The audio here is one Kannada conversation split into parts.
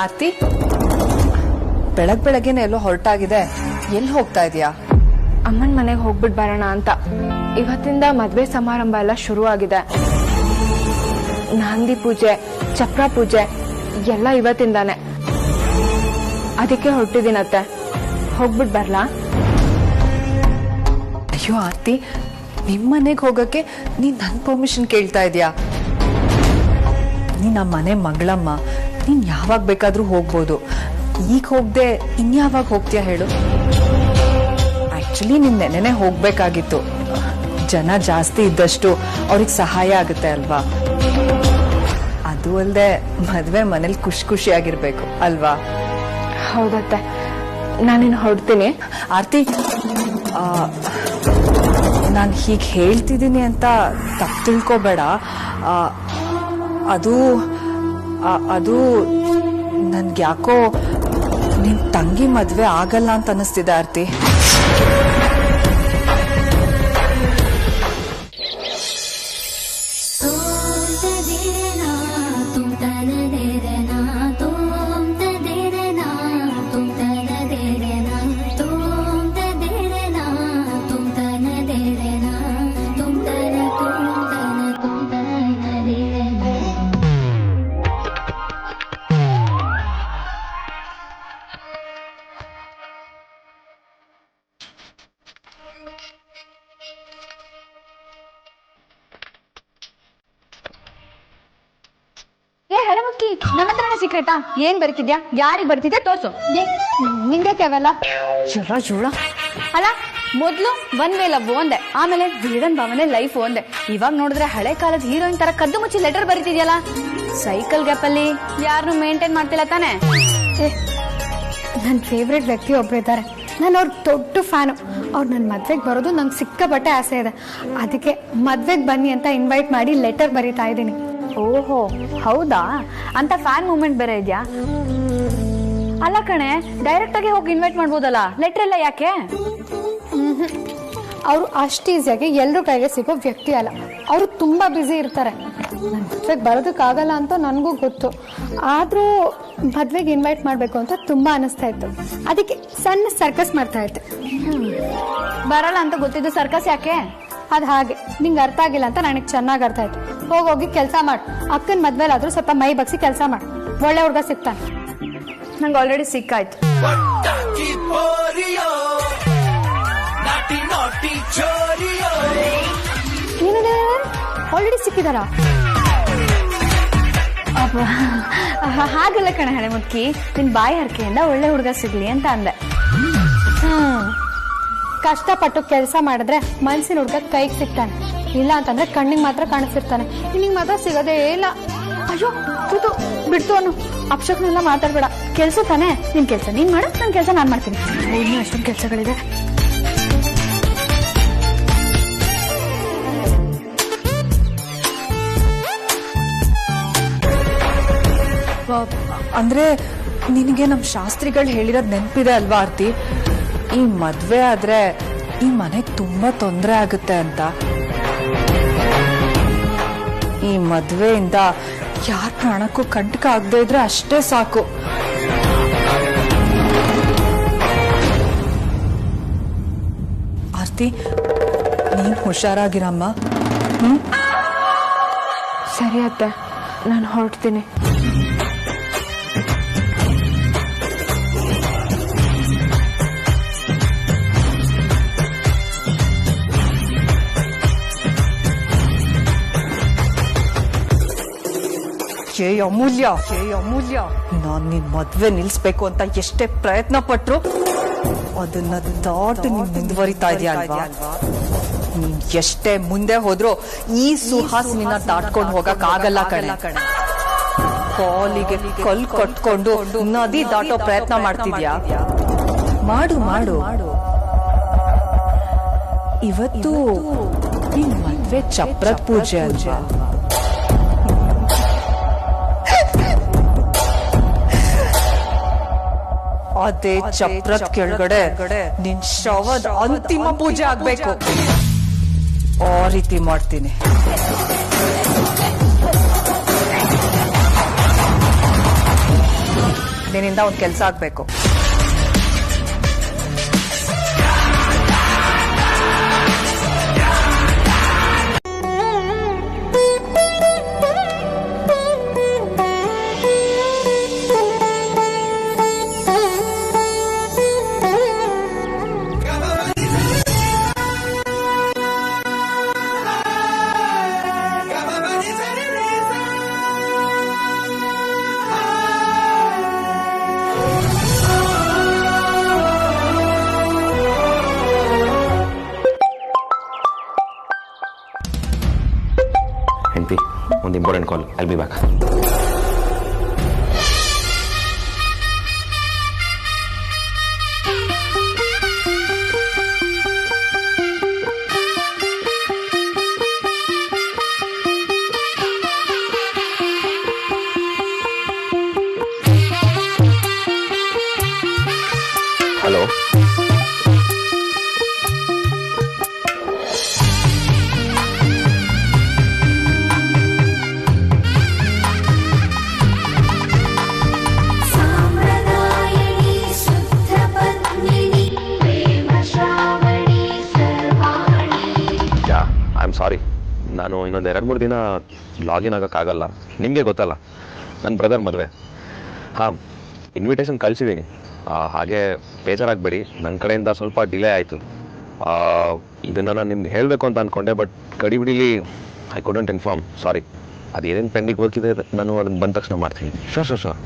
ಆರ್ತಿ, ಬೆಳಗ್ಗೆನೆ ಎಲ್ಲೋ ಹೊರಟಾಗಿದೆ. ಎಲ್ಲಿ ಹೋಗ್ತಾ ಇದೀಯಾ? ಅಮ್ಮನ ಮನೆಗೆ ಹೋಗ್ಬಿಟ್ ಬರೋಣ ಅಂತ. ಇವತ್ತಿಂದ ಮದ್ವೆ ಸಮಾರಂಭ ಎಲ್ಲ ಶುರು ಆಗಿದೆ. ನಾಂದಿ ಪೂಜೆ, ಚಪ್ರ ಪೂಜೆ ಎಲ್ಲ ಇವತ್ತಿಂದಾನೆ. ಅದಕ್ಕೆ ಹೊರಟಿದ್ದೀನತ್ತೆ. ಹೋಗ್ಬಿಟ್ ಬರ್ಲಾ? ಅಯ್ಯೋ ಆರ್ತಿ, ನಿಮ್ಮನೆಗೆ ಹೋಗಕ್ಕೆ ನೀನ್ ನನ್ ಪರ್ಮಿಷನ್ ಕೇಳ್ತಾ ಇದೀಯಾ? ನೀನ್ ಆ ಮನೆ ಮಗಳಮ್ಮ, ನೀನ್ ಯಾವಾಗ ಬೇಕಾದ್ರೂ ಹೋಗ್ಬೋದು. ಈಗ ಹೋಗ್ದೆ ಇನ್ಯಾವಾಗ ಹೋಗ್ತೀಯ ಹೇಳು? ಆಕ್ಚುಲಿ ನೀನ್ ನೆನೆನೆ ಹೋಗ್ಬೇಕಾಗಿತ್ತು. ಜನ ಜಾಸ್ತಿ ಇದ್ದಷ್ಟು ಅವ್ರಿಗೆ ಸಹಾಯ ಆಗುತ್ತೆ ಅಲ್ವಾ? ಅದು ಅಲ್ದೆ ಮದ್ವೆ ಮನೇಲಿ ಖುಷಿಯಾಗಿರ್ಬೇಕು ಅಲ್ವಾ? ಹೌದತ್ತೆ, ನಾನಿನ್ನು ಹೊರಡ್ತೀನಿ. ಆರ್ತಿ, ನಾನು ಹೀಗೆ ಹೇಳ್ತಿದ್ದೀನಿ ಅಂತ ತಪ್ಪು ತಿಳ್ಕೊಬೇಡ. ಅದು ನನ್ಗೆ ಯಾಕೋ ನಿನ್ ತಂಗಿ ಮದ್ವೆ ಆಗಲ್ಲ ಅಂತ ಅನಿಸ್ತಿದೆ ಆರ್ತಿ. ನನ್ನ ಹತ್ರನೇ ಸೀಕ್ರೆಟಾ? ಏನ್ ಬರ್ತಿದ್ಯಾ? ಯಾರಿಗ್ ಬರ್ತಿದ್ಯಾ ತೋರ್ಸು. ನಿಂದಕ್ಕೆ ಅವೆಲ್ಲ ಜುಳ ಅಲ್ಲ. ಮೊದ್ಲು ಒನ್ ವೇ ಲವ್ ಒಂದೆ, ಆಮೇಲೆ ವಿಲನ್ ಭಾವನೆ ಲೈಫ್ ಒಂದೆ. ಇವಾಗ ನೋಡಿದ್ರೆ ಹಳೆ ಕಾಲದ ಹೀರೋಯಿನ್ ತರ ಕದ್ದು ಮುಚ್ಚಿ ಲೆಟರ್ ಬರೀತಿದ್ಯಲ್ಲ. ಸೈಕಲ್ ಗ್ಯಾಪ್ ಅಲ್ಲಿ ಯಾರನ್ನು ಮೇಂಟೈನ್ ಮಾಡ್ತಿಲ್ಲ ತಾನೆ? ನನ್ನ ಫೇವ್ರೆಟ್ ವ್ಯಕ್ತಿ ಒಬ್ರು ಇದ್ದಾರೆ. ನಾನು ಅವ್ರ ದೊಡ್ಡ ಫ್ಯಾನು. ಅವ್ರು ನನ್ನ ಮದ್ವೆಗೆ ಬರೋದು ನಂಗೆ ಸಿಕ್ಕಾಪಟ್ಟೆ ಆಸೆ ಇದೆ. ಅದಕ್ಕೆ ಮದ್ವೆಗೆ ಬನ್ನಿ ಅಂತ ಇನ್ವೈಟ್ ಮಾಡಿ ಲೆಟರ್ ಬರೀತಾ ಇದ್ದೀನಿ. ಓಹೋ, ಹೌದಾ? ಅಂತ ಫ್ಯಾನ್ ಮೂಮೆಂಟ್ ಬೇರೆ ಇದ್ಯಾ? ಅಲ್ಲ ಕಣೆ, ಡೈರೆಕ್ಟ್ ಆಗಿ ಹೋಗಿ ಇನ್ವೈಟ್ ಮಾಡ್ಬೋದಲ್ಲ, ಲೆಟರ್ ಎಲ್ಲ ಯಾಕೆ? ಅವರು ಅಷ್ಟು ಈಸಿಯಾಗಿ ಎಲ್ಲರೂ ಕೈಗೆ ಸಿಗೋ ವ್ಯಕ್ತಿ ಅಲ್ಲ. ಅವರು ತುಂಬಾ ಬ್ಯುಸಿ ಇರ್ತಾರೆ. ನನ್ನ ಮದ್ವೆಗೆ ಬರೋದಕ್ಕಾಗಲ್ಲ ಅಂತ ನನಗೂ ಗೊತ್ತು. ಆದ್ರೂ ಮದ್ವೆಗೆ ಇನ್ವೈಟ್ ಮಾಡ್ಬೇಕು ಅಂತ ತುಂಬಾ ಅನಿಸ್ತಾ ಇತ್ತು. ಅದಕ್ಕೆ ಸಣ್ಣ ಸರ್ಕಸ್ ಮಾಡ್ತಾ ಇದ್ದೆ. ಬರಲ್ಲ ಅಂತ ಗೊತ್ತಿದ್ದು ಸರ್ಕಸ್ ಯಾಕೆ? ಅದ್ ಹಾಗೆ ನಿಂಗೆ ಅರ್ಥ ಆಗಿಲ್ಲ ಅಂತ ನನಗೆ ಚೆನ್ನಾಗಿ ಅರ್ಥ ಆಯ್ತು. ಹೋಗಿ ಕೆಲಸ ಮಾಡು. ಅಕ್ಕನ ಮದ್ವೆಲಾದ್ರೂ ಸ್ವಲ್ಪ ಮೈ ಬಗ್ಸಿ ಕೆಲಸ ಮಾಡು. ಒಳ್ಳೆ ಹುಡುಗ ಸಿಗ್ತಾನೆ. ನಂಗೆ ಆಲ್ರೆಡಿ ಸಿಕ್ಕಾಯ್ತು. ಆಲ್ರೆಡಿ ಸಿಕ್ಕಿದಾರ? ಹಾಗಲ್ಲ ಕಣ ಹಳೆ ಮುಕ್ಕಿ, ನಿನ್ ಬಾಯಿ ಹರಕೆಯಿಂದ ಒಳ್ಳೆ ಹುಡುಗ ಸಿಗ್ಲಿ ಅಂತ ಅಂದೆ. ಕಷ್ಟಪಟ್ಟು ಕೆಲಸ ಮಾಡಿದ್ರೆ ಮನ್ಸಿನ ಹುಡುಗ ಕೈಗೆ ಸಿಗ್ತಾನೆ. ಇಲ್ಲ ಅಂತಂದ್ರೆ ಕಣ್ಣಿಗೆ ಮಾತ್ರ ಕಾಣಿಸ್ತಿರ್ತಾನೆ. ನಿನಗೆ ಮಾತ್ರ ಸಿಗೋದೇ ಇಲ್ಲ. ಅಯ್ಯೋ ಕೂತು ಬಿಡ್ತು ಅನ್ನು ಅಪ್ಶಕ್ನೆಲ್ಲ ಮಾತಾಡ್ಬೇಡ. ಕೆಲ್ಸ ತಾನೆ, ನಿನ್ ಕೆಲ್ಸ ನೀನ್ ಮಾಡು, ನನ್ ಕೆಲ್ಸ ನಾನ್ ಮಾಡ್ತೀನಿ. ಇನ್ನೂ ಅಷ್ಟೊಂದು ಕೆಲ್ಸಗಳಿದೆ. ಅಂದ್ರೆ ನಿನಗೆ ನಮ್ ಶಾಸ್ತ್ರಿಗಳು ಹೇಳಿರೋದ್ ನೆನ್ಪಿದೆ ಅಲ್ವಾ ಆರ್ತಿ? ಈ ಮದ್ವೆ ಆದ್ರೆ ಈ ಮನೆಗ್ ತುಂಬಾ ತೊಂದರೆ ಆಗುತ್ತೆ ಅಂತ. ಈ ಮದ್ವೆಯಿಂದ ಯಾರ ಪ್ರಾಣಕ್ಕೂ ಕಂಟಕ ಆಗದೆ ಇದ್ರೆ ಅಷ್ಟೇ ಸಾಕು. ಆರ್ತಿ, ನೀನ್ ಹುಷಾರಾಗಿರಮ್ಮ. ಸರಿ ಅತ್ತೆ, ನಾನು ಹೊರಡ್ತೀನಿ. ಅಮೂಲ್ಯ, ನಾನ್ ನಿನ್ ಮದ್ವೆ ನಿಲ್ಸ್ಬೇಕು ಅಂತ ಎಷ್ಟೇ ಪ್ರಯತ್ನ ಪಟ್ರು ಅದನ್ನ ದಾಟಿ ನೀನ್ ಮುಂದುವರಿತಾ ಇದೆಯಾ ಅಲ್ವಾ? ನೀನ್ ಎಷ್ಟೇ ಮುಂದೆ ಹೋದ್ರು ಈ ಸುಹಾಸಿನಿನ ದಾಟ್ಕೊಂಡು ಹೋಗಕ್ ಆಗಲ್ಲ ಕಣೆ. ಕಾಲಿಗೆ ಕಲ್ ಕಟ್ಕೊಂಡು ನದಿ ದಾಟೋ ಪ್ರಯತ್ನ ಮಾಡ್ತಿದ್ಯಾ? ಮಾಡು. ಇವತ್ತು ನಿನ್ ಮದ್ವೆ ಚಪ್ರದ ಪೂಜೆ ಅಲ್ವಾ? ಅದೇ ಚಪ್ರದ ಕೆಳಗಡೆ ನಿನ್ ಶವದ ಅಂತಿಮ ಪೂಜೆ ಆಗ್ಬೇಕು. ಆ ರೀತಿ ಮಾಡ್ತೀನಿ. ನಿನ್ನಿಂದ ಒಂದು ಕೆಲಸ ಆಗ್ಬೇಕು. ಒಂದು important call. I'll be back. Hello, sorry, ನಾನು ಇನ್ನೊಂದು 2-3 ದಿನ ಲಾಗಿನ್ ಆಗೋಕ್ಕಾಗಲ್ಲ. ನಿಮಗೆ ಗೊತ್ತಲ್ಲ ನನ್ನ ಬ್ರದರ್ ಮದುವೆ. ಹಾಂ, ಇನ್ವಿಟೇಷನ್ ಕಳಿಸಿದ್ದೀನಿ. ಹಾಗೆ ಬೇಜಾರಾಗಬೇಡಿ, ನನ್ನ ಕಡೆಯಿಂದ ಸ್ವಲ್ಪ ಡಿಲೇ ಆಯಿತು. ಇದನ್ನು ನಾನು ನಿಮ್ಗೆ ಹೇಳಬೇಕು ಅಂತ ಅಂದ್ಕೊಂಡೆ, ಬಟ್ ಗಡಿಬಿಡಿಲಿ ಐ ಕುಡಂಟ್ ಇನ್ಫಾರ್ಮ್. ಸಾರಿ. ಅದೇನೇನು ಪೆಂಡಿಂಗ್ ವರ್ಕ್ ಇದೆ ನಾನು ಅದನ್ನು ಬಂದ ತಕ್ಷಣ ಮಾಡ್ತೀನಿ. ಶೋರ್.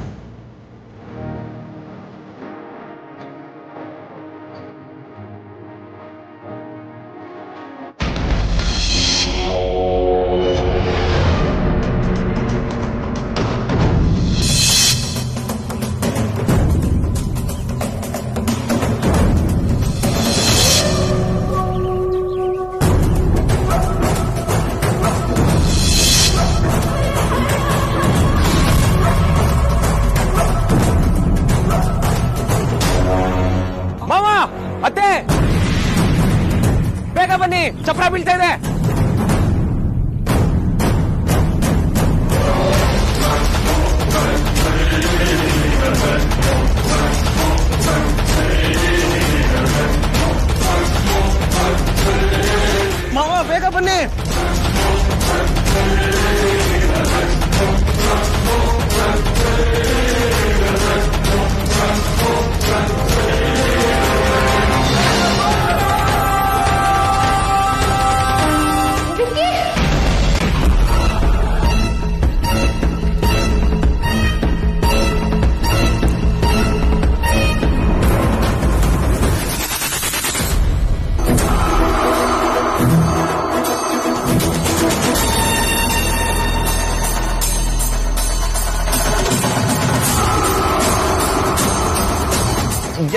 ಅತ್ತೆ, ಬೇಗ ಬನ್ನಿ, ಚಪ್ರ ಬೀಳ್ತಾ ಇದೆ. ಮಾವ, ಬೇಗ ಬನ್ನಿ.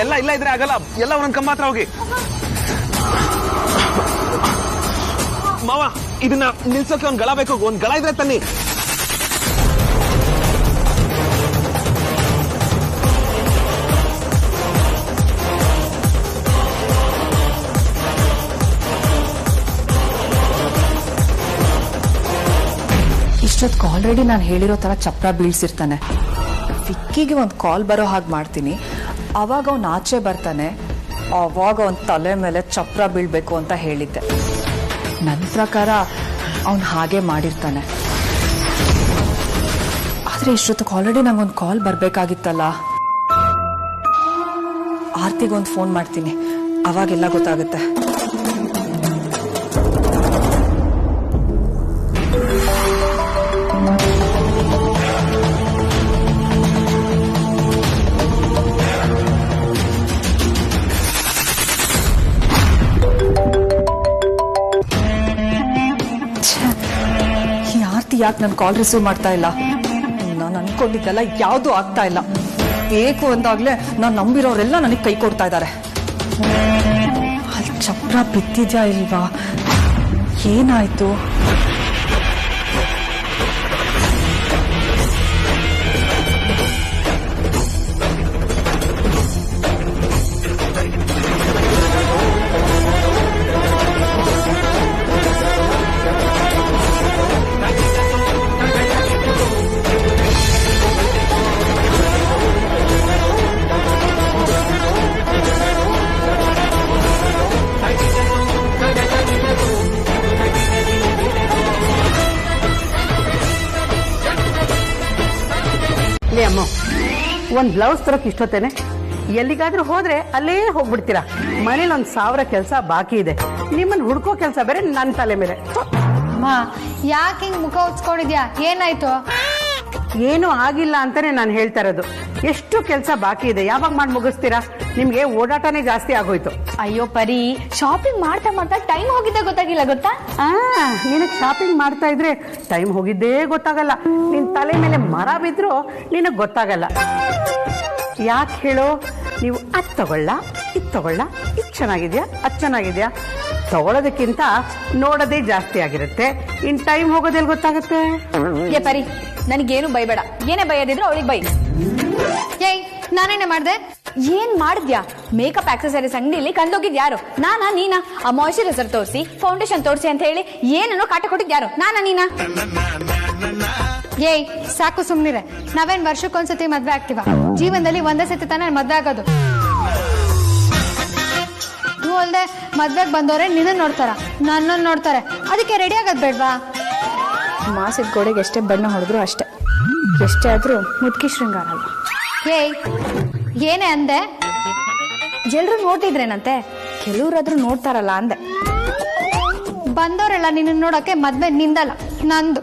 ಎಲ್ಲ ಇಲ್ಲ ಇದ್ರೆ ಆಗಲ್ಲ, ಎಲ್ಲ ಒಂದೊಂದು ಕಮ್ಮ ಹತ್ರ ಹೋಗಿ. ಮಾವ, ಇದನ್ನ ನಿಲ್ಸೋಕೆ ಒಂದ್ ಗಳ ಬೇಕು. ಒಂದ್ ಗಳ ಇದ್ರೆ ತನ್ನಿ. ಇಷ್ಟೊತ್ತಿಗೆ ಆಲ್ರೆಡಿ ನಾನು ಹೇಳಿರೋ ತರ ಚಪ್ರ ಬೀಳ್ಸಿರ್ತಾನೆ. ವಿಕ್ಕಿಗೆ ಒಂದು ಕಾಲ್ ಬರೋ ಹಾಗೆ ಮಾಡ್ತೀನಿ. ಅವಾಗ ಅವನು ಆಚೆ ಬರ್ತಾನೆ. ಅವಾಗ ಅವನ ತಲೆ ಮೇಲೆ ಚಪ್ರ ಬೀಳ್ಬೇಕು ಅಂತ ಹೇಳಿದ್ದೆ. ನನ್ನ ಪ್ರಕಾರ ಅವನು ಹಾಗೆ ಮಾಡಿರ್ತಾನೆ. ಆದ್ರೆ ಇಷ್ಟೊತ್ತಿಗೆ ಆಲ್ರೆಡಿ ನಂಗೊಂದು ಕಾಲ್ ಬರ್ಬೇಕಾಗಿತ್ತಲ್ಲ. ಆರ್ತಿಗೊಂದು ಫೋನ್ ಮಾಡ್ತೀನಿ, ಅವಾಗೆಲ್ಲ ಗೊತ್ತಾಗುತ್ತೆ. ಯಾಕೆ ನನ್ನ ಕಾಲ್ ರಿಸೀವ್ ಮಾಡ್ತಾ ಇಲ್ಲ? ನಾನು ಅನ್ಕೊಂಡಿದ್ದೆಲ್ಲ ಯಾವುದು ಆಗ್ತಾ ಇಲ್ಲ. ಬೇಕು ಅಂದಾಗ್ಲೇ ನಾನು ನಂಬಿರೋರೆಲ್ಲ ನನಗೆ ಕೈ ಕೊಡ್ತಾ ಇದ್ದಾರೆ. ಅಲ್ಲಿ ಚಪ್ರ ಬಿದ್ದಿದ್ಯಾ ಇಲ್ವಾ? ಏನಾಯ್ತು? ಲೇ ಅಮ್ಮ, ಒಂದು ಬ್ಲೌಸ್ ತರಕ್ಕೆ ಇಷ್ಟೊತ್ತೇನೆ ಎಲ್ಲಿಗಾದ್ರೂ ಹೋದ್ರೆ ಅಲ್ಲೇ ಹೋಗ್ಬಿಡ್ತೀರಾ. ಮನೇಲಿ 1,000 ಕೆಲಸ ಬಾಕಿ ಇದೆ, ನಿಮ್ಮನ್ನ ಹುಡ್ಕೋ ಕೆಲಸ ಬೇರೆ ನನ್ನ ತಲೆ ಮೇಲೆ. ಅಮ್ಮ ಯಾಕೆ ಹಿಂಗ್ ಮುಖ ಉಚ್ಕೊಂಡಿದ್ಯಾ? ಏನಾಯ್ತು? ಏನೂ ಆಗಿಲ್ಲ ಅಂತಾನೆ ನಾನು ಹೇಳ್ತಾ ಇರೋದು. ಎಷ್ಟು ಕೆಲಸ ಬಾಕಿ ಇದೆ, ಯಾವಾಗ ಮಾಡಿ ಮುಗಿಸ್ತೀರಾ? ನಿಮ್ಗೆ ಓಡಾಟನೇ ಜಾಸ್ತಿ ಆಗೋಯ್ತು. ಅಯ್ಯೋ ಪರಿ, ಶಾಪಿಂಗ್ ಮಾಡ್ತಾ ಮಾಡ್ತಾ ಟೈಮ್ ಹೋಗಿದ್ದೆ ಗೊತ್ತಾಗಿಲ್ಲ ಗೊತ್ತಾ? ನಿನಗ್ ಶಾಪಿಂಗ್ ಮಾಡ್ತಾ ಇದ್ರೆ ಟೈಮ್ ಹೋಗಿದ್ದೇ ಗೊತ್ತಾಗಲ್ಲ. ನಿನ್ ತಲೆ ಮೇಲೆ ಮರ ಬಿದ್ರು ನಿನಗ್ ಗೊತ್ತಾಗಲ್ಲ. ಯಾಕೆ ಹೇಳೋ? ನೀವು ಅದ್ ತಗೊಳ್ಳ, ಇದು ತಗೊಳ್ಳ, ಇದು ಚೆನ್ನಾಗಿದ್ಯಾ, ಅದು ಚೆನ್ನಾಗಿದ್ಯಾ ತಗೊಳ್ಳೋದಕ್ಕಿಂತ ನೋಡೋದೇ ಜಾಸ್ತಿ ಆಗಿರುತ್ತೆ. ಇನ್ ಟೈಮ್ ಹೋಗೋದೆಲ್ಲಿ ಗೊತ್ತಾಗುತ್ತೆ? ಏ ಪರಿ, ನನಗೇನು ಬೈಬೇಡ. ಏನೇ ಬೈಯೋದಿದ್ರು ಅವಳಿಗೆ ಬೈ. ಏಯ್, ನಾನೇನೆ ಮಾಡ್ದೆ? ಏನ್ ಮಾಡಿದ್ಯಾ? ಮೇಕಪ್ ಆಕ್ಸೆಸರೀಸ್ ಅಂಗಡಿಯಲ್ಲಿ ಕಂಡೋಗಿದ್ ಯಾರು? ನಾನಾ ನೀನಾ? ಆ ಮಾಯಿಶ್ಚರೈಸರ್ ತೋರಿಸಿ, ಫೌಂಡೇಶನ್ ತೋರಿಸಿ ಅಂತ ಹೇಳಿ ಏನನ್ನೋ ಕಾಟ ಕೊಟ್ಟಿದ್ ಯಾರು? ನಾನಾ ನೀನಾ? ಏಯ್ ಸಾಕು, ಸುಮ್ನಿರೆ. ನಾವೇನ್ ವರ್ಷಕ್ಕೊಂದ್ಸತಿ ಮದ್ವೆ ಆಗ್ತೀವ? ಜೀವನದಲ್ಲಿ ಒಂದೇ ಸತಿ ತಾನೇ ಮದ್ವೆ ಆಗೋದು. ನೀವು ಅಲ್ದೆ ಮದ್ವೆಗ್ ಬಂದವ್ರೆ ನಿನ್ನ ನೋಡ್ತಾರ, ನನ್ನ ನೋಡ್ತಾರೆ. ಅದಕ್ಕೆ ರೆಡಿ ಆಗೋದ್ ಬೇಡ್ವಾ? ಮಾಸಿದ ಗೋಡೆಗೆ ಎಷ್ಟೇ ಬಣ್ಣ ಹೊಡೆದ್ರು ಅಷ್ಟೇ, ಎಷ್ಟೇ ಆದ್ರೂ ಮುದ್ಕಿ ಶೃಂಗಾರ ಅಲ್ಲ. ಏಯ್ ಏನೇ ಅಂದೆ? ಎಲ್ರು ನೋಡ್ತಿದ್ರೇನಂತೆ, ಕೆಲವ್ರಾದ್ರೂ ನೋಡ್ತಾರಲ್ಲ ಅಂದೆ. ಬಂದವರೆಲ್ಲ ನಿನ್ನ ನೋಡಕ್ಕೆ ಮದ್ವೆ ನಿಂದಲ್ಲ, ನಂದು.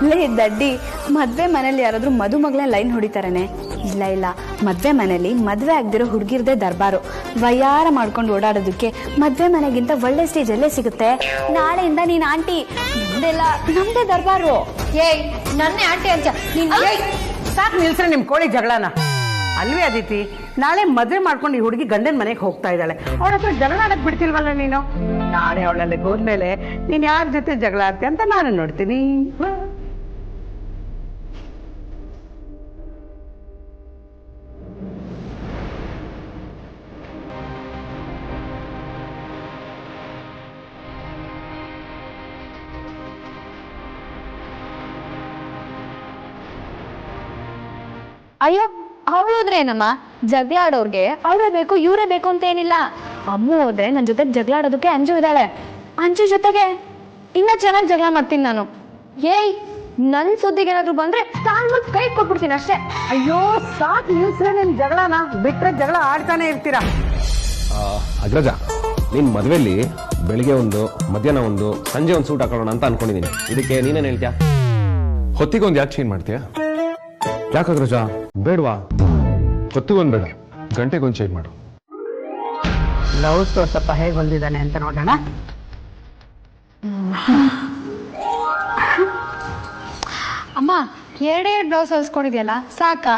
ಲೇ ದಡ್ಡಿ, ಮದ್ವೆ ಮನೇಲಿ ಯಾರಾದ್ರೂ ಮದುಮಗಳೇ ಲೈನ್ ಹೊಡಿತಾರೇನೆ? ಇಲ್ಲ ಇಲ್ಲ, ಮದ್ವೆ ಮನೇಲಿ ಮದ್ವೆ ಆಗ್ದಿರೋ ಹುಡುಗಿರ್ದೇ ದರ್ಬಾರು. ವಯ್ಯಾರ ಮಾಡ್ಕೊಂಡು ಓಡಾಡೋದಕ್ಕೆ ಮದ್ವೆ ಮನೆಗಿಂತ ಒಳ್ಳೆ ಸ್ಟೇಜ್ ಅಲ್ಲೇ ಸಿಗುತ್ತೆ. ನಾಳೆಯಿಂದ ನೀನ್ ಆಂಟಿ, ನಮ್ದೇ ದರ್ಬಾರು. ಏಯ್ ನನ್ನೇ ಆಂಟಿ ಅಂತ ಸಾಕು ನಿಲ್ಸ್ರೆ ನಿಮ್ ಕೋಳಿ ಜಗಳನ. ಅಲ್ವೇ ಅದಿತಿ, ನಾಳೆ ಮದ್ವೆ ಮಾಡ್ಕೊಂಡು ಈ ಹುಡುಗಿ ಗಂಡನ ಮನೆಗೆ ಹೋಗ್ತಾ ಇದ್ದಾಳೆ. ಅವಳ ಹತ್ರ ಜಗಳ ಆಡಕ್ ಬಿಡ್ತಿಲ್ವಲ್ಲ ನೀನು? ನಾಳೆ ಅವಳಲ್ಲಿ ಹೋದ್ಮೇಲೆ ನೀನ್ ಯಾರ ಜೊತೆ ಜಗಳ ಆಡ್ತೀಯ ಅಂತ ನಾನು ನೋಡ್ತೀನಿ. ಅಯ್ಯೋ, ಅವಳೋದ್ರೆ ಏನಮ್ಮ? ಜಗಳ ಆಡೋರ್ಗೆ ಅವರೇ ಬೇಕು ಇವರೇ ಬೇಕು ಅಂತ ಏನಿಲ್ಲ. ಅಮ್ಮ ಹೋದ್ರೆ ನನ್ ಜೊತೆ ಜಗಳ ಆಡೋದಕ್ಕೆ ಅಂಜು ಇದ್ದಾಳೆ. ಅಂಜು ಜೊತೆಗೆ ಇನ್ನ ಚೆನ್ನಾಗಿ ಜಗಳ ಮಾಡ್ತೀನಿ ನಾನು. ಏಯ್, ನನ್ ಸುದ್ದಿಗೆ ಏನಾದ್ರು ಬಂದ್ರೆ ಕೈ ಕೊಟ್ಬಿಡ್ತೀನಿ ಅಷ್ಟೇ. ಅಯ್ಯೋ ಸಾಕು ನಿಲ್ಸ್ರೆ ನಿನ್ ಜಗಳನ, ಬಿಟ್ರೆ ಜಗಳ ಆಡ್ತಾನೆ ಇರ್ತೀರಾ. ಅಗ್ರಜ, ನಿನ್ ಮದ್ವೆಲಿ ಬೆಳಿಗ್ಗೆ ಒಂದು, ಮಧ್ಯಾಹ್ನ ಒಂದು, ಸಂಜೆ ಒಂದು ಸೂಟ್ ಹಾಕೊಳ್ಳೋಣ ಅಂತ ಅನ್ಕೊಂಡಿದೀನಿ. ಇದಕ್ಕೆ ನೀನೇನ್ ಹೇಳ್ತೀಯಾ? ಹೊತ್ತಿಗೊಂದು ಯಾಕೆ ಚೇಂಜ್ ಮಾಡ್ತೀಯಾ? ಯಾಕೆ ಅಗ್ರಜ, ಬೇಡವಾ? ಹೊತ್ತಿಗೊಂದು ಬೇಡ, ಗಂಟೆಗೊಂದು ಚೇಂಜ್ ಮಾಡು. ಬ್ಲೌಸ್ ಸ್ವಲ್ಪ ಹೇಗೆ ಹೊಲ್ದಿದ್ದಾನೆ ಅಂತ ನೋಡೋಣ. ಅಮ್ಮ, ಎರಡೇ ಬ್ಲೌಸ್ ಹೊಲ್ಸ್ಕೊಂಡಿದ್ಯಲ್ಲ, ಸಾಕಾ?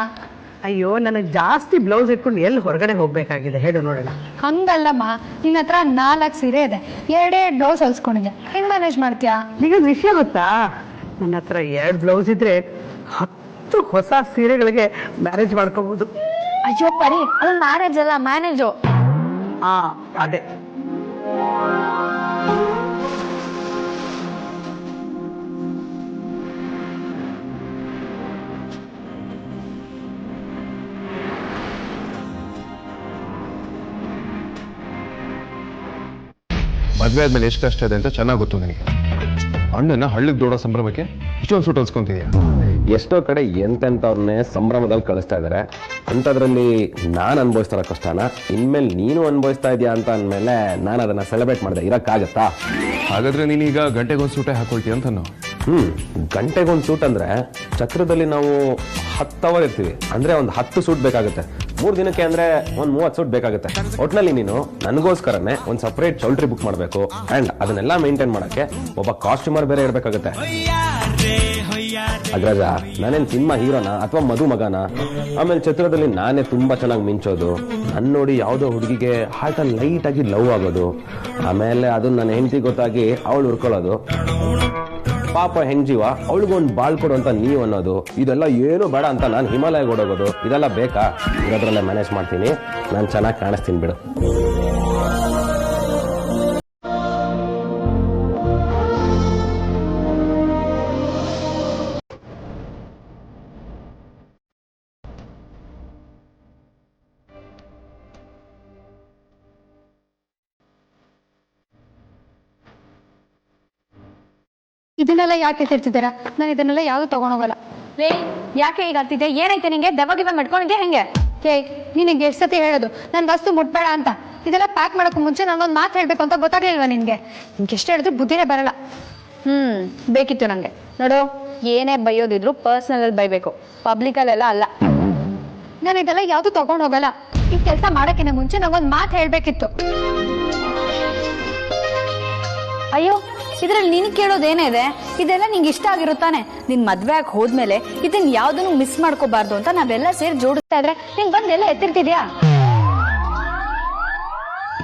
ಅಯ್ಯೋ, ನನಗೆ ಜಾಸ್ತಿ ಬ್ಲೌಸ್ ಇಟ್ಕೊಂಡು ಎಲ್ಲಿ ಹೊರಗಡೆ ಹೋಗ್ಬೇಕಾಗಿದೆ ಹೇಳು ನೋಡೋಣ. ಹಂಗಲ್ಲಮ್ಮ, ನಿನ್ನ ಹತ್ರ 4 ಸೀರೆ ಇದೆ, ಎರಡೇ ಬ್ಲೌಸ್ ಹೊಲ್ಸ್ಕೊಂಡಿದ್ಯಾ, ಹೆಂಗ್ ಮ್ಯಾನೇಜ್ ಮಾಡ್ತೀಯಾ? ಈಗ ವಿಷಯ ಗೊತ್ತಾ, ನನ್ನ ಹತ್ರ 2 ಬ್ಲೌಸ್ ಇದ್ರೆ 10 ಹೊಸ ಸೀರೆಗಳಿಗೆ ಮ್ಯಾರೇಜ್ ಮಾಡ್ಕೋಬಹುದು. ಅಯ್ಯೋ ಪರಿ, ಅದು ಮ್ಯಾರೇಜ್ ಅಲ್ಲ, ಮ್ಯಾನೇಜು. ಅದೇ. ಮದ್ವೆ ಆದ್ಮೇಲೆ ಎಷ್ಟು ಕಷ್ಟ ಇದೆ ಅಂತ ಚೆನ್ನಾಗಿ ಗೊತ್ತು ನನಗೆ. ಅಣ್ಣನ ಹಳ್ಳಿಗೆ ದೊಡ್ಡ ಸಂಭ್ರಮಕ್ಕೆ ಇಷ್ಟೊಂದು ಸೂಟ್ ಹೊಲ್ಸ್ಕೊಂತಿದ್ಯಾ? ಎಷ್ಟೋ ಕಡೆ ಎಂತೆಂಥವ್ರನ್ನೇ ಸಂಭ್ರಮದಲ್ಲಿ ಕಳಿಸ್ತಾ ಇದ್ದಾರೆ. ಅಂಥದ್ರಲ್ಲಿ ನಾನು ಅನುಭವಿಸ್ತಾರ ಕಷ್ಟನ ಇನ್ಮೇಲೆ ನೀನು ಅನುಭವಿಸ್ತಾ ಇದೆಯಾ ಅಂತ ಅಂದಮೇಲೆ ನಾನು ಅದನ್ನು ಸೆಲೆಬ್ರೇಟ್ ಮಾಡಿದೆ. ಇರೋಕ್ಕಾಗತ್ತಾ? ಹಾಗಾದ್ರೆ ನೀನೀಗ ಗಂಟೆಗೊಂದು ಸೂಟೇ ಹಾಕೊಳ್ತೀಯ ಅಂತ ನಾವು. ಗಂಟೆಗೊಂದು ಸೂಟ್ ಅಂದರೆ ಚಕ್ರದಲ್ಲಿ ನಾವು 10 ಅವರ್ ಇರ್ತೀವಿ. ಅಂದರೆ ಒಂದು 10 ಸೂಟ್ ಬೇಕಾಗುತ್ತೆ. 3 ದಿನಕ್ಕೆ ಅಂದರೆ ಒಂದು 30 ಸೂಟ್ ಬೇಕಾಗುತ್ತೆ. ಒಟ್ಟಿನಲ್ಲಿ ನೀನು ನನಗೋಸ್ಕರನೇ ಒಂದು ಸಪ್ರೇಟ್ ಚೌಲ್ಟ್ರಿ ಬುಕ್ ಮಾಡಬೇಕು. ಆ್ಯಂಡ್ ಅದನ್ನೆಲ್ಲ ಮೇಂಟೈನ್ ಮಾಡೋಕ್ಕೆ ಒಬ್ಬ ಕಾಸ್ಟ್ಯೂಮರ್ ಬೇರೆ ಇರಬೇಕಾಗುತ್ತೆ. ಅಗ್ರಜ, ನಾನೇನು ಸಿನಿಮಾ ಹೀರೋನ ಅಥವಾ ಮದುಮಗನ? ಆಮೇಲೆ ಚಿತ್ರದಲ್ಲಿ ನಾನೇ ತುಂಬ ಚೆನ್ನಾಗಿ ಮಿಂಚೋದು, ನನ್ನ ನೋಡಿ ಯಾವುದೋ ಹುಡುಗಿಗೆ ಹಾರ್ಟಲ್ಲಿ ಲೈಟಾಗಿ ಲವ್ ಆಗೋದು, ಆಮೇಲೆ ಅದು ನನ್ನ ಹೆಂಡತಿ ಗೊತ್ತಾಗಿ ಅವಳು ಹುರ್ಕೊಳ್ಳೋದು, ಪಾಪ ಹೆಂಗ್ಜೀವ ಅವಳಿಗೊಂದು ಬಾಳ್ ಕೊಡು ಅಂತ ನೀವು ಅನ್ನೋದು, ಇದೆಲ್ಲ ಏನು ಬೇಡ ಅಂತ ನಾನು ಹಿಮಾಲಯ ಓಡೋಗೋದು, ಇದೆಲ್ಲ ಬೇಕಾ? ಇರೋದ್ರಲ್ಲೇ ಮ್ಯಾನೇಜ್ ಮಾಡ್ತೀನಿ, ನಾನು ಚೆನ್ನಾಗಿ ಕಾಣಿಸ್ತೀನಿ ಬಿಡು. ಇದನ್ನೆಲ್ಲ ಯಾಕೆ ತಿರ್ತಿದ್ದೀರಾ? ನಾನು ಇದನ್ನೆಲ್ಲ ಯಾವ್ದು ತಗೊಂಡೋಗಲ್ಲ. ರೇ ಯಾಕೆ ಈಗ ಅಂತಿದ್ದೆ? ಏನೈತೆ ನಿಂಗೆ? ದೆವ್ವ ಮಾಡ್ಕೊಂಡಿದ್ಯಾ ಹೆಂಗೆ? ನಿನಗೆ ಎಷ್ಟು ಸತಿ ಹೇಳೋದು ನನ್ನ ವಸ್ತು ಮುಟ್ಬೇಡ ಅಂತ? ಇದೆಲ್ಲ ಪ್ಯಾಕ್ ಮಾಡೋಕ್ಕೂ ಮುಂಚೆ ನಾನೊಂದು ಮಾತು ಹೇಳಬೇಕು ಅಂತ ಗೊತ್ತಾಗ್ಲಿಲ್ವಾ ನಿನಗೆ? ನಿನ್ಗೆ ಎಷ್ಟು ಹೇಳಿದ್ರು ಬುದ್ಧಿನೇ ಬರಲ್ಲ. ಬೇಕಿತ್ತು ನಂಗೆ. ನೋಡು, ಏನೇ ಬೈಯೋದಿದ್ರು ಪರ್ಸ್ನಲ್ ಬೈಬೇಕು, ಪಬ್ಲಿಕಲ್ಲೆಲ್ಲ ಅಲ್ಲ. ನಾನು ಇದೆಲ್ಲ ಯಾವುದು ತಗೊಂಡು ಹೋಗಲ್ಲ. ಈ ಕೆಲಸ ಮಾಡೋಕ್ಕಿಂತ ಮುಂಚೆ ನಾವೊಂದು ಮಾತು ಹೇಳಬೇಕಿತ್ತು. ಅಯ್ಯೋ, ಇದ್ರಲ್ಲಿ ನೀನು ಕೇಳೋದೇನೇ ಇದೆ? ಇದೆಲ್ಲ ನಿಂಗೆ ಇಷ್ಟ ಆಗಿರುತ್ತಾನೆ. ನಿನ್ ಮದ್ವೆ ಆಗಿ ಹೋದ್ಮೇಲೆ ಇದನ್ನ ಯಾವ್ದನ್ನು ಮಿಸ್ ಮಾಡ್ಕೋಬಾರ್ದು ಅಂತ ನಾವೆಲ್ಲ ಸೇರಿ ಜೋಡಿಸ್ತಾ ಇದ್ರೆ ನಿಂಗೆ ಬಂದೆಲ್ಲ ಎತ್ತಿರ್ತಿದ್ಯಾ?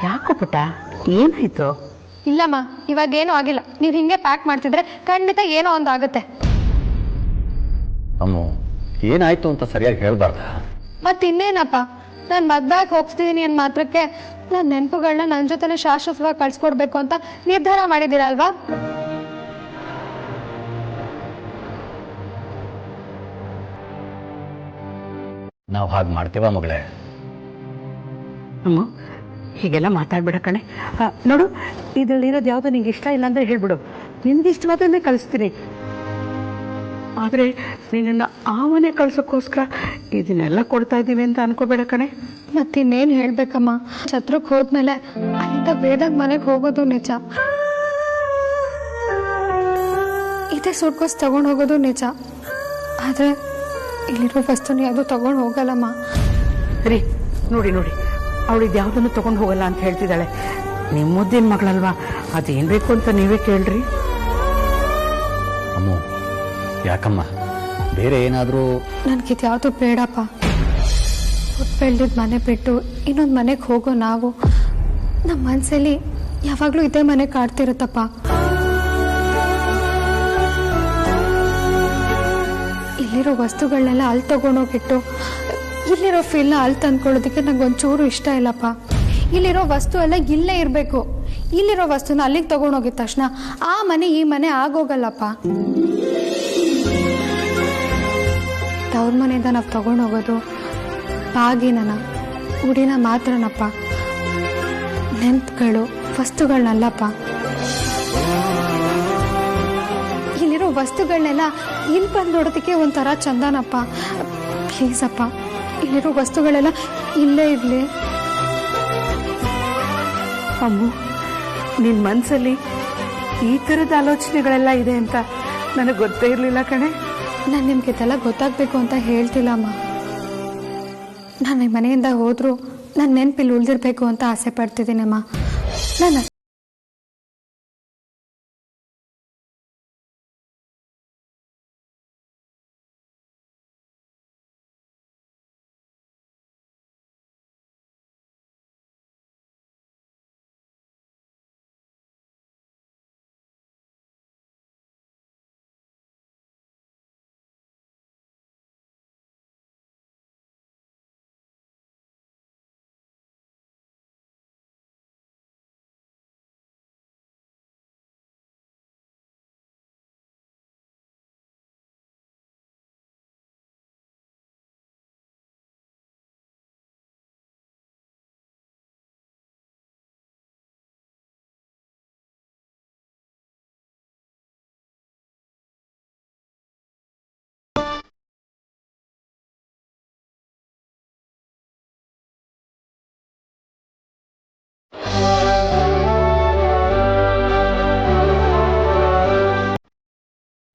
ಯಾಕೋ ಪುಟ್ಟ, ಏನಾಯ್ತು? ಇಲ್ಲಮ್ಮ, ಇವಾಗೇನೂ ಆಗಿಲ್ಲ. ನೀವು ಹಿಂಗೆ ಪ್ಯಾಕ್ ಮಾಡ್ತಿದ್ರೆ ಖಂಡಿತ ಏನೋ ಒಂದು ಆಗುತ್ತೆ. ಅಮ್ಮ, ಏನಾಯ್ತು ಅಂತ ಸರಿಯಾಗಿ ಹೇಳ್ಬಾರ್ದ? ಮತ್ತಿನ್ನೇನಪ್ಪ, ನಾನು ಮದ್ವೆಗೆ ಹೋಗ್ತಿದ್ದೀನಿ ಅಂದ ಮಾತ್ರಕ್ಕೆ ನನ್ನ ನೆನಪುಗಳನ್ನ ನನ್ನ ಜೊತೆನೆ ಶಾಶ್ವತವಾಗಿ ಕಳ್ಸ್ಕೊಡ್ಬೇಕು ಅಂತ ನಿರ್ಧಾರ ಮಾಡಿದ್ದೀರಲ್ವಾ? ನಾವು ಹಾಗೆ ಮಾಡ್ತೀವ ಮಗಳೇ? ಅಮ್ಮ, ಹೀಗೆಲ್ಲ ಮಾತಾಡ್ಬೇಡ ಕಣೆ. ನೋಡು, ಇದರಲ್ಲಿರೋದು ಯಾವುದೋ ನಿಂಗೆ ಇಷ್ಟ ಇಲ್ಲ ಅಂದರೆ ಹೇಳ್ಬಿಡು, ನಿನ್ಗೆ ಇಷ್ಟವಾದನ್ನೇ ಕಳಿಸ್ತೀನಿ. ಆದರೆ ನಿನ್ನನ್ನು ಆ ಮನೆ ಕಳ್ಸೋಕ್ಕೋಸ್ಕರ ಇದನ್ನೆಲ್ಲ ಕೊಡ್ತಾ ಇದ್ದೀವಿ ಅಂತ ಅನ್ಕೋಬೇಡ ಕಣೆ. ಮತ್ತಿನ್ನೇನು ಹೇಳ್ಬೇಕಮ್ಮ, ಛತ್ರಕ್ಕೆ ಹೋದ್ಮೇಲೆ ಅಲ್ಲಿಂದ ಬೇದಾಗ ಮನೆಗೆ ಹೋಗೋದು ನಿಜ, ಇದೇ ಸೂಟ್ಕೋಸ್ ತಗೊಂಡು ಹೋಗೋದು ನಿಜ. ಆದರೆ ಇಲ್ಲಿರೋ ವಸ್ತುನ ಯಾವುದು ತಗೊಂಡು ಹೋಗಲ್ಲಮ್ಮ. ರೀ, ನೋಡಿ ನೋಡಿ, ಅವಳಿಗೆ ಯಾವುದನ್ನು ತೊಗೊಂಡು ಹೋಗಲ್ಲ ಅಂತ ಹೇಳ್ತಿದ್ದಾಳೆ. ನಿಮ್ಮ ಮುದ್ದಿನ ಮಗಳಲ್ವಾ, ಅದೇನು ಬೇಕು ಅಂತ ನೀವೇ ಕೇಳ್ರಿ. ಅಮ್ಮ, ಯಾಕಮ್ಮ? ಬೇರೆ ಏನಾದರೂ? ನನಗಿದು ಯಾವುದು ಬೇಡಪ್ಪ. ಬೆಳೆದಿದ್ದ ಮನೆ ಬಿಟ್ಟು ಇನ್ನೊಂದು ಮನೆಗೆ ಹೋಗೋ ನಾವು, ನಮ್ಮ ಮನಸ್ಸಲ್ಲಿ ಯಾವಾಗಲೂ ಇದೇ ಮನೆ ಕಾಡ್ತಿರುತ್ತಪ್ಪ. ಇಲ್ಲಿರೋ ವಸ್ತುಗಳನ್ನೆಲ್ಲ ಅಲ್ಲಿ ತಗೊಂಡೋಗಿಟ್ಟು ಇಲ್ಲಿರೋ ಫೀಲ್ನ ಅಲ್ಲಿ ತಂದ್ಕೊಳ್ಳೋದಕ್ಕೆ ನಂಗೆ ಒಂಚೂರು ಇಷ್ಟ ಇಲ್ಲಪ್ಪ. ಇಲ್ಲಿರೋ ವಸ್ತು ಎಲ್ಲ ಇಲ್ಲೇ ಇರಬೇಕು. ಇಲ್ಲಿರೋ ವಸ್ತುನ ಅಲ್ಲಿಗೆ ತಗೊಂಡೋಗಿದ ತಕ್ಷಣ ಆ ಮನೆ ಈ ಮನೆ ಆಗೋಗಲ್ಲಪ್ಪ. ತವ್ರ ಮನೆಯಿಂದ ನಾವು ತಗೊಂಡೋಗೋದು ಬಾಗಿನನ ಉಡಿನ ಮಾತ್ರನಪ್ಪ, ನೆನಪುಗಳು ವಸ್ತುಗಳನ್ನಲ್ಲಪ್ಪ. ಇಲ್ಲಿರೋ ವಸ್ತುಗಳನ್ನೆಲ್ಲ ಇಲ್ಲಿ ಬಂದು ನೋಡೋದಕ್ಕೆ ಒಂಥರ ಚಂದನಪ್ಪ. ಪ್ಲೀಸ್ ಅಪ್ಪ, ಇಲ್ಲಿರೋ ವಸ್ತುಗಳೆಲ್ಲ ಇಲ್ಲೇ ಇರಲಿ. ಅಮ್ಮು, ನಿನ್ನ ಮನಸ್ಸಲ್ಲಿ ಈ ಥರದ ಆಲೋಚನೆಗಳೆಲ್ಲ ಇದೆ ಅಂತ ನನಗೆ ಗೊತ್ತೇ ಇರಲಿಲ್ಲ ಕಣೆ. ನಾನು ನಿಮ್ಗೆ ಇದೆಲ್ಲ ಗೊತ್ತಾಗಬೇಕು ಅಂತ ಹೇಳ್ತಿಲ್ಲಮ್ಮ. ನಾನು ಈ ಮನೆಯಿಂದ ಹೋದರೂ ನನ್ನ ನೆನಪಿಲ್ಲಿ ಉಳಿದಿರಬೇಕು ಅಂತ ಆಸೆ ಪಡ್ತಿದ್ದೀನಮ್ಮ. ನಾನು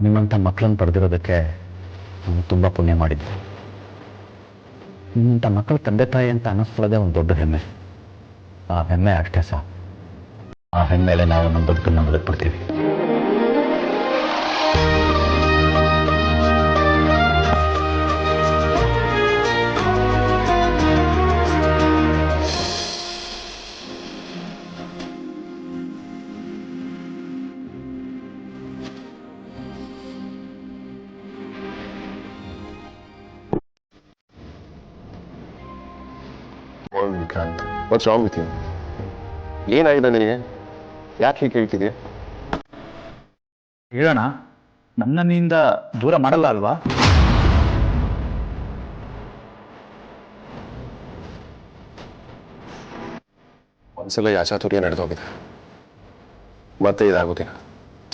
ನಿಮ್ಮಂಥ ಮಕ್ಕಳನ್ನು ಪಡೆದಿರೋದಕ್ಕೆ ನಾನು ತುಂಬ ಪುಣ್ಯ ಮಾಡಿದ್ದೆ. ನಿಮ್ಮಂಥ ಮಕ್ಕಳ ತಂದೆ ತಾಯಿ ಅಂತ ಅನ್ನಿಸ್ಕೊಳ್ಳೋದೇ ಒಂದು ದೊಡ್ಡ ಹೆಮ್ಮೆ. ಆ ಹೆಮ್ಮೆ ಅಷ್ಟೇ ಸಹ. ಆ ಹೆಮ್ಮೆಲೆ ನಾವು ನಮ್ಮ ಬದುಕನ್ನು ಬದುಕ್ಬಿಡ್ತೀವಿ. What's wrong with you? ಏನಾಗಿದೆ ನಿನಗೆ? ಯಾಕೆ ಹೀಗೆ ಹೇಳ್ತಿದ್ಯಾ? ಹೇಳೋಣ, ನನ್ನ ನಿನ್ನಿಂದ ದೂರ ಮಾಡಲ್ಲ ಅಲ್ವಾ? ಒಂದ್ಸಲ ಯಾಚಾತುರ್ಯ ನಡೆದೋಗಿದೆ, ಮತ್ತೆ ಇದಾಗೋದಿಲ್ಲ.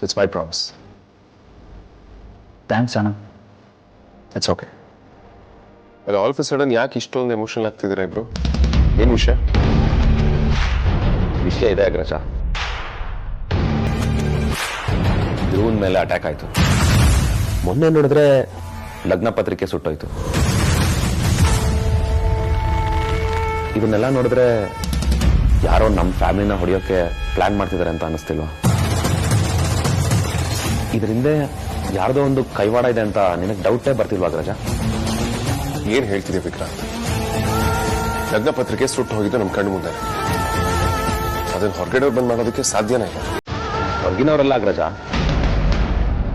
It's my promise. ಥ್ಯಾಂಕ್ಸ್ ಅಣ್ಣ. It's okay. ಅದು ಆಲ್ ಆಫ್ ಸಡನ್ ಯಾಕೆ ಇಷ್ಟೊಂದು ಎಮೋಷನಲ್ ಆಗ್ತಿದ್ದೀರಾ ಇಬ್ರು? ಏನು ವಿಷಯ? ವಿಷಯ ಇದೆ ಅಗ್ರಜ. ಧ್ರುವನ್ ಮೇಲೆ ಅಟ್ಯಾಕ್ ಆಯ್ತು. ಮೊನ್ನೆ ನೋಡಿದ್ರೆ ಲಗ್ನ ಪತ್ರಿಕೆ ಸುಟ್ಟೋಯ್ತು. ಇದನ್ನೆಲ್ಲ ನೋಡಿದ್ರೆ ಯಾರೋ ನಮ್ಮ ಫ್ಯಾಮಿಲಿನ ಹೊಡೆಯೋಕೆ ಪ್ಲಾನ್ ಮಾಡ್ತಿದ್ದಾರೆ ಅಂತ ಅನಿಸ್ತಿಲ್ವಾ? ಇದರಿಂದ ಯಾರ್ದೋ ಒಂದು ಕೈವಾಡ ಇದೆ ಅಂತ ನಿನಗೆ ಡೌಟೇ ಬರ್ತಿಲ್ವಾ ಅಗ್ರಜ? ಏನು ಹೇಳ್ತಿದ್ದೀವಿ ವಿಕ್ರಾಂತ್? ಲಗ್ನ ಪತ್ರಿಕೆ ಸುಟ್ಟು ಹೋಗಿದ್ದು ನಮ್ಮ ಕಣ್ಣು ಮುಂದೆ. ಅದನ್ನ ಹೊರಗಡೆ ಬಂದ್ ಮಾಡೋದಕ್ಕೆ ಸಾಧ್ಯನೇ ಇಲ್ಲ. ಹೊರಗಿನವರೆಲ್ಲ ಅಗ್ರಜ,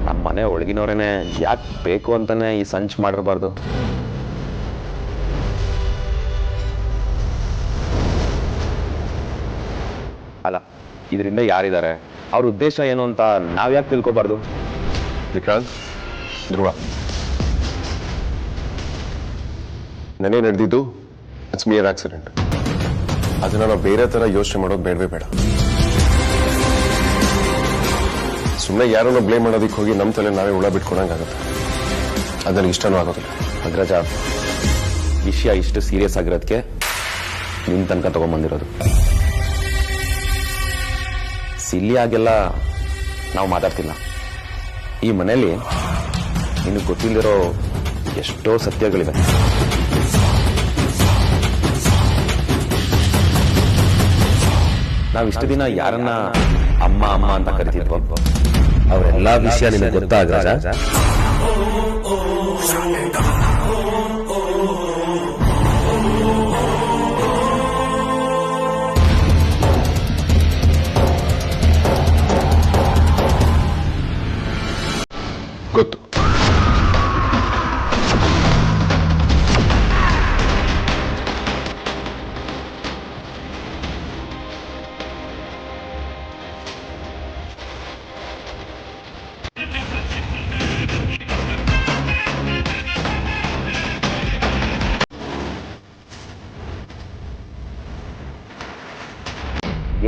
ನಮ್ಮ ಮನೆ ಒಳಗಿನವರೇನೆ ಯಾಕೆ ಬೇಕು ಅಂತಾನೆ ಈ ಸಂಚ್ ಮಾಡಿರಬಾರ್ದು. ಅಲ್ಲ, ಇದರಿಂದ ಯಾರಿದ್ದಾರೆ, ಅವ್ರ ಉದ್ದೇಶ ಏನು ಅಂತ ನಾವ್ಯಾಕೆ ತಿಳ್ಕೊಬಾರ್ದು? ವಿಕ್ರಾಂತ್, ಧ್ರುವ, ನನಗೆ ನಡೆದಿದ್ದು ಇಟ್ಸ್ ಮಿಯರ್ ಆಕ್ಸಿಡೆಂಟ್. ಅದನ್ನ ನಾವು ಬೇರೆ ತರ ಯೋಚನೆ ಮಾಡೋದು ಬೇಡವೇ ಬೇಡ. ಸುಮ್ಮನೆ ಯಾರನ್ನೋ ಬ್ಲೇಮ್ ಮಾಡೋದಕ್ಕೆ ಹೋಗಿ ನಮ್ಮ ತಲೆ ನಾವೇ ಹುಳ ಬಿಟ್ಕೊಳಂಗಾಗುತ್ತೆ. ಅದು ನನಗೆ ಇಷ್ಟನೂ ಆಗೋದಿಲ್ಲ. ಅಗ್ರಜ, ವಿಷಯ ಇಷ್ಟು ಸೀರಿಯಸ್ ಆಗಿರೋದಕ್ಕೆ ನಿನ್ ತನಕ ತಗೊಂಡ್ಬಂದಿರೋದು. ಸಿಲ್ಲಿಯಾಗೆಲ್ಲ ನಾವು ಮಾತಾಡ್ತಿಲ್ಲ. ಈ ಮನೆಯಲ್ಲಿ ನಿನಗೆ ಗೊತ್ತಿಲ್ಲದಿರೋ ಎಷ್ಟೋ ಸತ್ಯಗಳಿವೆ. ನಾವಿಷ್ಟು ದಿನ ಯಾರನ್ನ ಅಮ್ಮ ಅಮ್ಮ ಅಂತ ಕರಿತಿದ್ವೋ ಅವರೆಲ್ಲ ವಿಷಯ ನಿನಗೆ ಗೊತ್ತಾಗ ಗೊತ್ತು.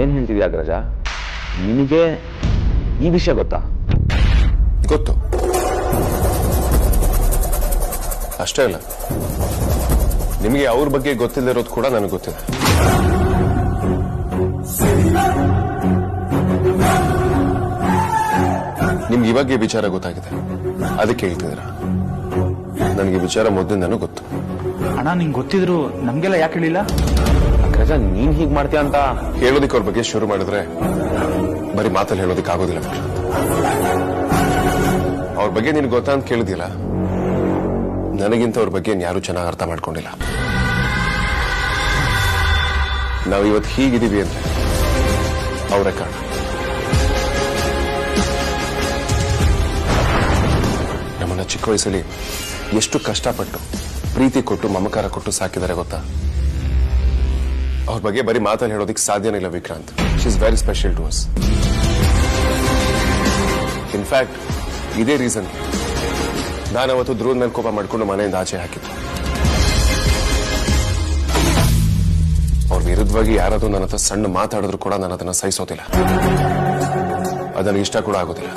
ಏನ್ ಹೇಳ್ತಿದ್ಯಾ ಅಗ್ರಜ? ನಿನಗೆ ಈ ವಿಷಯ ಗೊತ್ತಾ? ಗೊತ್ತು. ಅಷ್ಟೇ ಅಲ್ಲ, ನಿಮಗೆ ಅವ್ರ ಬಗ್ಗೆ ಗೊತ್ತಿಲ್ಲದಿರೋದು ಕೂಡ ನನಗೆ ಗೊತ್ತಿದೆ. ನಿಮ್ಗೆ ಇವಾಗ ಈ ವಿಚಾರ ಗೊತ್ತಾಗಿದೆ, ಅದಕ್ಕೆ ಹೇಳ್ತಿದ್ದೀರ. ನನಗೆ ವಿಚಾರ ಮೊದಲಿಂದನೂ ಗೊತ್ತು. ಅಣ್ಣ, ನಿಂಗೆ ಗೊತ್ತಿದ್ರು ನಮ್ಗೆಲ್ಲ ಯಾಕೆ ಹೇಳಿಲ್ಲ? ಅಗ್ರಜ, ನೀನ್ ಹೀಗ್ ಮಾಡ್ತೀಯ ಅಂತ ಹೇಳೋದಿಕ್ಕೆ ಅವ್ರ ಬಗ್ಗೆ ಶುರು ಮಾಡಿದ್ರೆ ಬರೀ ಮಾತಲ್ಲಿ ಹೇಳೋದಿಕ್ಕೆ ಆಗೋದಿಲ್ಲ. ಅವ್ರ ಬಗ್ಗೆ ನಿನ್ಗೆ ಗೊತ್ತಾ ಅಂತ ಕೇಳಿದಿಲ್ಲ. ನನಗಿಂತ ಅವ್ರ ಬಗ್ಗೆ ಯಾರು ಚೆನ್ನಾಗಿ ಅರ್ಥ ಮಾಡ್ಕೊಂಡಿಲ್ಲ. ನಾವು ಇವತ್ತು ಹೀಗಿದ್ದೀವಿ ಅಂದ್ರೆ ಅವರೇ ಕಾರಣ. ನಮ್ಮನ್ನ ಚಿಕ್ಕ ವಯಸ್ಸಲ್ಲಿ ಎಷ್ಟು ಕಷ್ಟಪಟ್ಟು ಪ್ರೀತಿ ಕೊಟ್ಟು ಮಮಕಾರ ಕೊಟ್ಟು ಸಾಕಿದ್ದಾರೆ ಗೊತ್ತಾ? ಅವ್ರ ಬಗ್ಗೆ ಬರೀ ಮಾತಲ್ಲಿ ಹೇಳೋದಿಕ್ಕೆ ಸಾಧ್ಯನೇ ಇಲ್ಲ Vikrant. She is very special to us. In fact ಇದೇ ರೀಸನ್ ನಾನು ಅವತ್ತು ಧ್ರುವದ ಮೇಲೆ ಕೋಪ ಮಾಡ್ಕೊಂಡು ಮನೆಯಿಂದ ಆಚೆ ಹಾಕಿದ್ದೆ. ಅವ್ರ ವಿರುದ್ಧವಾಗಿ ಯಾರಾದ್ರೂ ನನ್ನ ಹತ್ರ ಸಣ್ಣ ಮಾತಾಡಿದ್ರು ಕೂಡ ನಾನು ಅದನ್ನ ಸಹಿಸೋದಿಲ್ಲ. ಅದು ನನಗೆ ಇಷ್ಟ ಕೂಡ ಆಗೋದಿಲ್ಲ.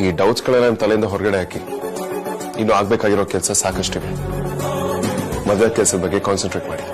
ಈ ಡೌಟ್ಸ್ಗಳೆಲ್ಲ ನನ್ನ ತಲೆಯಿಂದ ಹೊರಗಡೆ ಹಾಕಿ ಇನ್ನು ಆಗ್ಬೇಕಾಗಿರೋ ಕೆಲಸ ಸಾಕಷ್ಟಿವೆ. ಮದುವೆ ಕೆಲಸದ ಬಗ್ಗೆ ಕಾನ್ಸಂಟ್ರೇಟ್ ಮಾಡಿ.